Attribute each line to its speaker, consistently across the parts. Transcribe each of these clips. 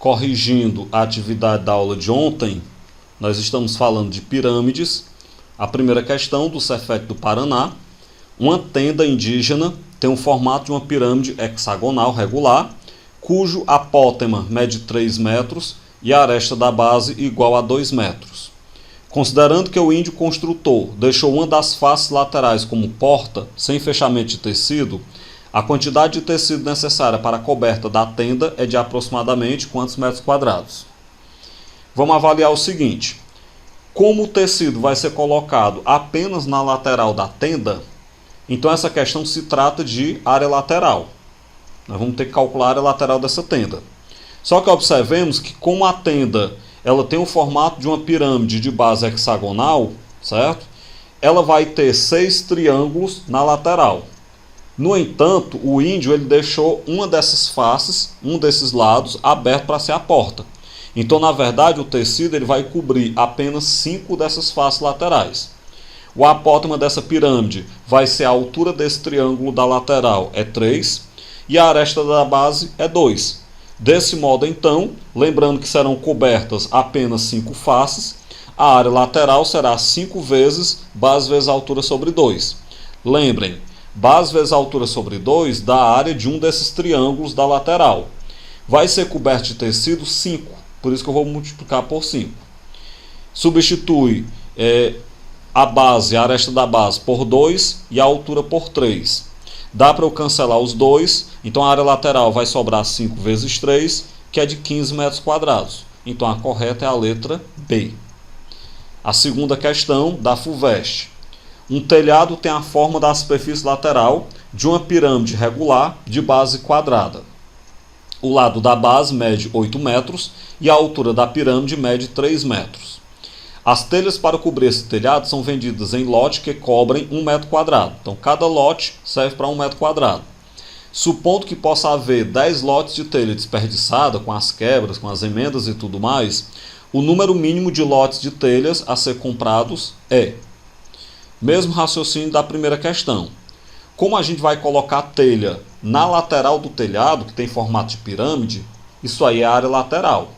Speaker 1: corrigindo a atividade da aula de ontem, nós estamos falando de pirâmides. A primeira questão do Cefet do Paraná. Uma tenda indígena tem um formato de uma pirâmide hexagonal regular, cujo apótema mede 3 metros e a aresta da base igual a 2 metros. Considerando que o índio construtor deixou uma das faces laterais como porta, sem fechamento de tecido, a quantidade de tecido necessária para a coberta da tenda é de aproximadamente quantos metros quadrados? Vamos avaliar o seguinte: como o tecido vai ser colocado apenas na lateral da tenda, então essa questão se trata de área lateral. Nós vamos ter que calcular a área lateral dessa tenda. Só que observemos que como a tenda ela tem o formato de uma pirâmide de base hexagonal, certo? Ela vai ter 6 triângulos na lateral. No entanto, o índio ele deixou uma dessas faces, um desses lados, aberto para ser a porta. Então, na verdade, o tecido ele vai cobrir apenas 5 dessas faces laterais. O apótema dessa pirâmide vai ser a altura desse triângulo da lateral, é 3, e a aresta da base é 2. Desse modo, então, lembrando que serão cobertas apenas 5 faces, a área lateral será 5 vezes base vezes altura sobre 2. Lembrem, base vezes altura sobre 2 dá a área de um desses triângulos da lateral. Vai ser coberto de tecido 5, por isso que eu vou multiplicar por 5. Substitui a base, a aresta da base por 2 e a altura por 3. Dá para eu cancelar os 2, então a área lateral vai sobrar 5 vezes 3, que é de 15 metros quadrados. Então a correta é a letra B. A segunda questão da FUVEST. Um telhado tem a forma da superfície lateral de uma pirâmide regular de base quadrada. O lado da base mede 8 metros e a altura da pirâmide mede 3 metros. As telhas para cobrir esse telhado são vendidas em lote que cobrem 1 metro quadrado. Então, cada lote serve para 1 metro quadrado. Supondo que possa haver 10 lotes de telha desperdiçada, com as quebras, com as emendas e tudo mais, o número mínimo de lotes de telhas a ser comprados é... Mesmo raciocínio da primeira questão. Como a gente vai colocar a telha na lateral do telhado, que tem formato de pirâmide, isso aí é a área lateral.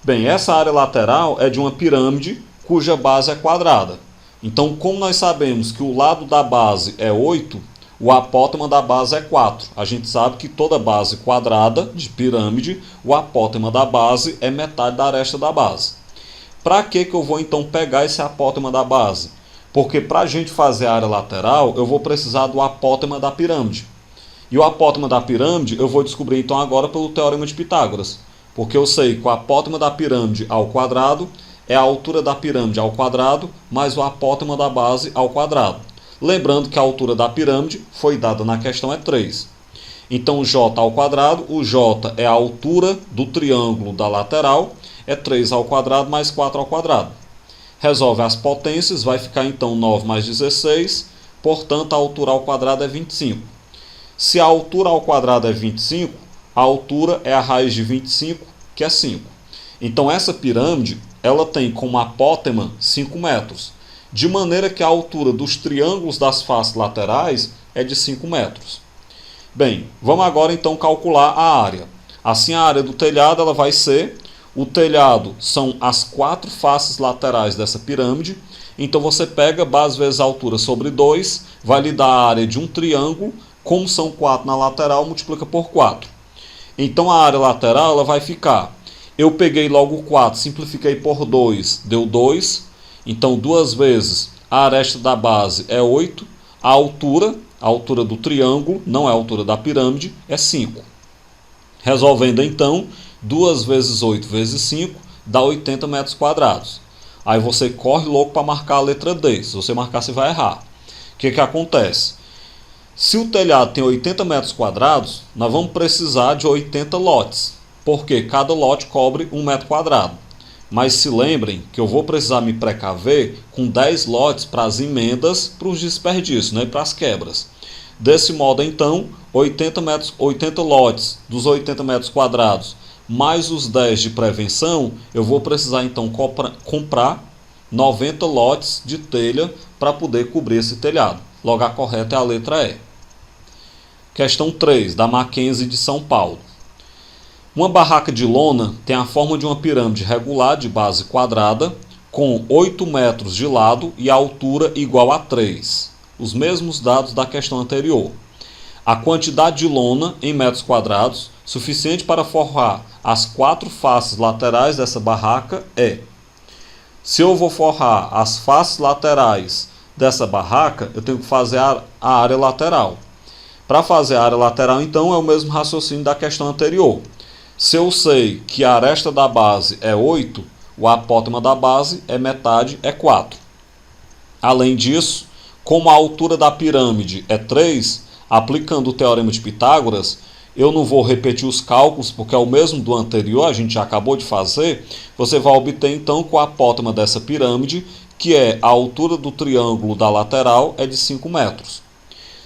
Speaker 1: Bem, essa área lateral é de uma pirâmide cuja base é quadrada. Então, como nós sabemos que o lado da base é 8, o apótema da base é 4. A gente sabe que toda base quadrada de pirâmide, o apótema da base é metade da aresta da base. Para que eu vou então pegar esse apótema da base? Porque para a gente fazer a área lateral, eu vou precisar do apótema da pirâmide. E o apótema da pirâmide eu vou descobrir então agora pelo Teorema de Pitágoras. Porque eu sei que o apótema da pirâmide ao quadrado é a altura da pirâmide ao quadrado mais o apótema da base ao quadrado. Lembrando que a altura da pirâmide foi dada na questão é 3. Então j ao quadrado, o j é a altura do triângulo da lateral, é 3 ao quadrado mais 4 ao quadrado. Resolve as potências, vai ficar então 9 mais 16, portanto a altura ao quadrado é 25. Se a altura ao quadrado é 25, a altura é a raiz de 25, que é 5. Então essa pirâmide ela tem como apótema 5 metros, de maneira que a altura dos triângulos das faces laterais é de 5 metros. Bem, vamos agora então calcular a área. Assim a área do telhado ela vai ser, o telhado são as 4 faces laterais dessa pirâmide, então você pega base vezes altura sobre 2, vai lhe dar a área de um triângulo, como são 4 na lateral, multiplica por 4. Então a área lateral ela vai ficar, eu peguei logo 4, simplifiquei por 2, deu 2. Então 2 vezes a aresta da base é 8, a altura do triângulo, não é a altura da pirâmide, é 5. Resolvendo então, 2 vezes 8 vezes 5 dá 80 metros quadrados. Aí você corre logo para marcar a letra D, se você marcar você vai errar. O que acontece? Se o telhado tem 80 metros quadrados, nós vamos precisar de 80 lotes, porque cada lote cobre 1 metro quadrado. Mas se lembrem que eu vou precisar me precaver com 10 lotes para as emendas, para os desperdícios, né, para as quebras. Desse modo, então, 80 lotes dos 80 metros quadrados, mais os 10 de prevenção, eu vou precisar então comprar 90 lotes de telha para poder cobrir esse telhado. Logo, a correta é a letra E. Questão 3, da Mackenzie de São Paulo. Uma barraca de lona tem a forma de uma pirâmide regular de base quadrada, com 8 metros de lado e a altura igual a 3. Os mesmos dados da questão anterior. A quantidade de lona em metros quadrados, suficiente para forrar as 4 faces laterais dessa barraca é... Se eu vou forrar as faces laterais dessa barraca, eu tenho que fazer a área lateral. Para fazer a área lateral, então, é o mesmo raciocínio da questão anterior. Se eu sei que a aresta da base é 8, o apótema da base é metade, é 4. Além disso, como a altura da pirâmide é 3, aplicando o teorema de Pitágoras, eu não vou repetir os cálculos, porque é o mesmo do anterior, a gente já acabou de fazer. Você vai obter, então, que o apótema dessa pirâmide, que é a altura do triângulo da lateral, é de 5 metros.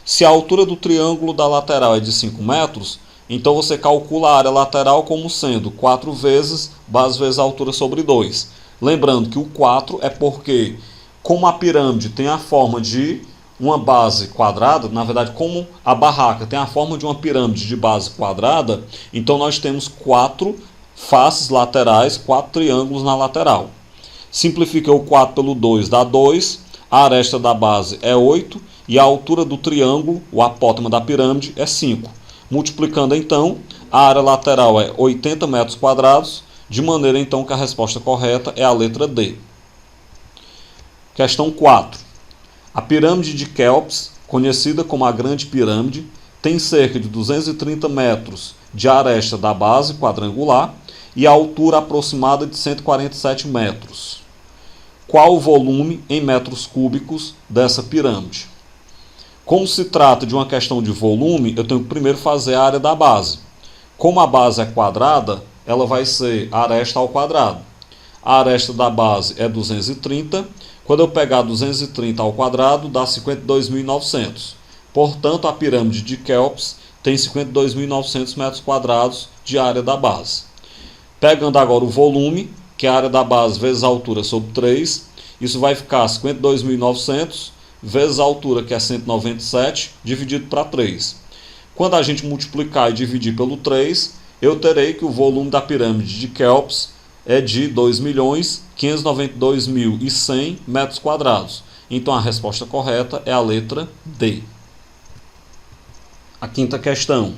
Speaker 1: Se a altura do triângulo da lateral é de 5 metros, então você calcula a área lateral como sendo 4 vezes base vezes a altura sobre 2. Lembrando que o 4 é porque, como a pirâmide tem a forma de uma base quadrada, na verdade, como a barraca tem a forma de uma pirâmide de base quadrada, então nós temos 4 faces laterais, 4 triângulos na lateral. Simplifica o 4 pelo 2, dá 2, a aresta da base é 8 e a altura do triângulo, o apótema da pirâmide, é 5. Multiplicando então, a área lateral é 80 metros quadrados, de maneira então que a resposta correta é a letra D. Questão 4. A pirâmide de Quéops, conhecida como a Grande Pirâmide, tem cerca de 230 metros de aresta da base quadrangular e a altura aproximada de 147 metros. Qual o volume em metros cúbicos dessa pirâmide? Como se trata de uma questão de volume, eu tenho que primeiro fazer a área da base. Como a base é quadrada, ela vai ser aresta ao quadrado. A aresta da base é 230. Quando eu pegar 230 ao quadrado, dá 52.900. Portanto, a pirâmide de Quéops tem 52.900 metros quadrados de área da base. Pegando agora o volume, que é a área da base vezes a altura sobre 3, isso vai ficar 52.900 vezes a altura, que é 197, dividido para 3. Quando a gente multiplicar e dividir pelo 3, eu terei que o volume da pirâmide de Quéops é de 2.592.100 metros quadrados. Então a resposta correta é a letra D. A quinta questão.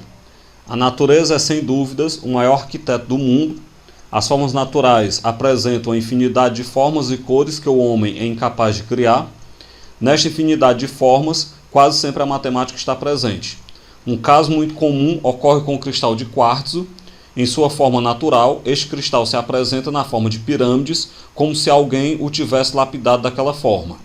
Speaker 1: A natureza é sem dúvidas o maior arquiteto do mundo. As formas naturais apresentam a infinidade de formas e cores que o homem é incapaz de criar. Nesta infinidade de formas, quase sempre a matemática está presente. Um caso muito comum ocorre com o cristal de quartzo. Em sua forma natural, este cristal se apresenta na forma de pirâmides, como se alguém o tivesse lapidado daquela forma.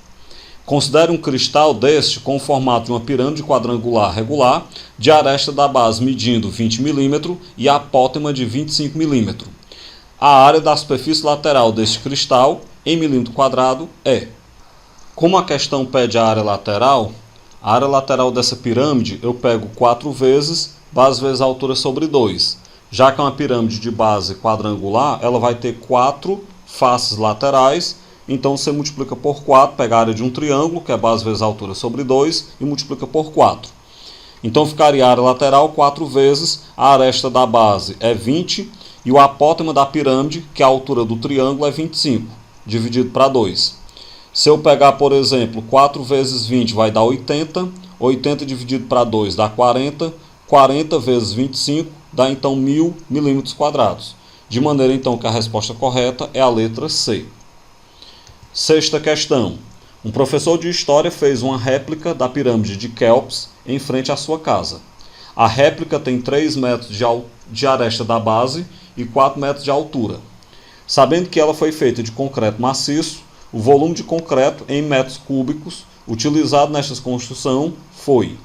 Speaker 1: Considere um cristal deste com o formato de uma pirâmide quadrangular regular, de aresta da base medindo 20 mm e apótema de 25 mm. A área da superfície lateral deste cristal, em milímetro quadrado, é... Como a questão pede a área lateral dessa pirâmide eu pego 4 vezes base vezes a altura sobre 2. Já que é uma pirâmide de base quadrangular, ela vai ter 4 faces laterais, então você multiplica por 4, pega a área de um triângulo, que é base vezes a altura sobre 2, e multiplica por 4. Então ficaria a área lateral 4 vezes, a aresta da base é 20, e o apótema da pirâmide, que é a altura do triângulo, é 25, dividido para 2. Se eu pegar, por exemplo, 4 vezes 20 vai dar 80, 80 dividido para 2 dá 40, 40 vezes 25 dá então 1.000 milímetros quadrados. De maneira então que a resposta correta é a letra C. Sexta questão. Um professor de história fez uma réplica da pirâmide de Quéops em frente à sua casa. A réplica tem 3 metros de aresta da base e 4 metros de altura. Sabendo que ela foi feita de concreto maciço, o volume de concreto em metros cúbicos utilizado nesta construção foi...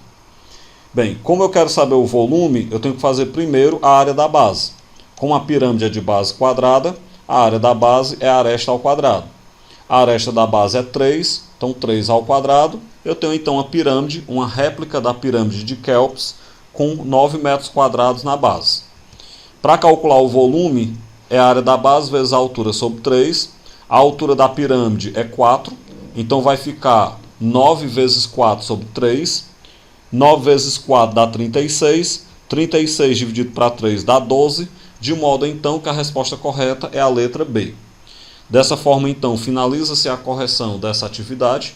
Speaker 1: Bem, como eu quero saber o volume, eu tenho que fazer primeiro a área da base. Como a pirâmide é de base quadrada, a área da base é a aresta ao quadrado. A aresta da base é 3, então 3 ao quadrado. Eu tenho então a pirâmide, uma réplica da pirâmide de Quéops, com 9 metros quadrados na base. Para calcular o volume, é a área da base vezes a altura sobre 3. A altura da pirâmide é 4, então vai ficar 9 vezes 4 sobre 3. 9 vezes 4 dá 36. 36 dividido para 3 dá 12. de modo então que a resposta correta é a letra B. Dessa forma, então, finaliza-se a correção dessa atividade.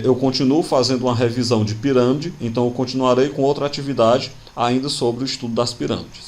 Speaker 1: Eu continuo fazendo uma revisão de pirâmide, então eu continuarei com outra atividade ainda sobre o estudo das pirâmides.